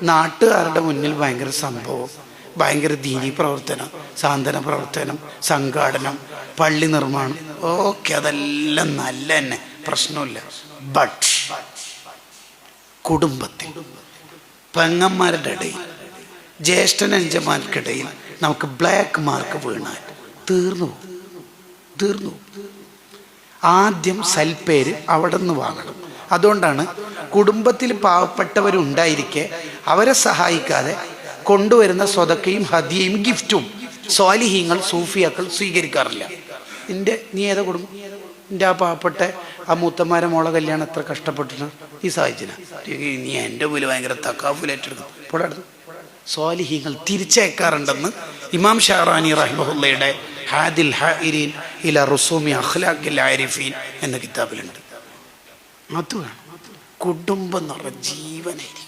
നാട്ടുകാരുടെ മുന്നിൽ ഭയങ്കര സംഭവം, ഭയങ്കര ദീനി പ്രവർത്തനം, സാന്ത്വന പ്രവർത്തനം, സംഘാടനം, പള്ളി നിർമ്മാണം, ഓക്കെ, അതെല്ലാം നല്ല തന്നെ, പ്രശ്നമില്ല. ബട്ട് കുടുംബത്തിൽ, പെങ്ങന്മാരുടെ ഇടയിൽ, ജ്യേഷ്ഠനഞ്ചന്മാർക്കിടയിൽ നമുക്ക് ബ്ലാക്ക് മാർക്ക് വീണാൽ തീർന്നു. ആദ്യം സൽപ്പേര് അവിടെ നിന്ന് വാങ്ങണം. അതുകൊണ്ടാണ് കുടുംബത്തിൽ പാവപ്പെട്ടവരുണ്ടായിരിക്കെ അവരെ സഹായിക്കാതെ കൊണ്ടുവരുന്ന സ്വതക്കയും ഹദിയയും ഗിഫ്റ്റും സ്വാലിഹീങ്ങൾ സൂഫിയാക്കൾ സ്വീകരിക്കാറില്ല. നീ ഏതാ കുടുംബം? എൻ്റെ ആ പാവപ്പെട്ട ആ മൂത്തന്മാരെ മോളെ കല്യാണം എത്ര കഷ്ടപ്പെട്ടിട്ട് ഈ സാധിച്ചില്ല, നീ എൻ്റെ പോലും ഭയങ്കര തക്കാഫുലേറ്റെടുക്കും. ഇപ്പോൾ സ്വാലിഹീങ്ങൾ തിരിച്ചയക്കാറുണ്ടെന്ന് ഇമാം ഷാറാനി റഹിമഹുല്ലയുടെ ഹാദിൽ ഹാഇരീൻ ഇല റുസൂമി അഖ്ലാഖിൽ ആരിഫീൻ എന്ന കിതാബിലുണ്ട്. അത് വേണം. കുടുംബം എന്ന് പറഞ്ഞ ജീവനായിരിക്കും.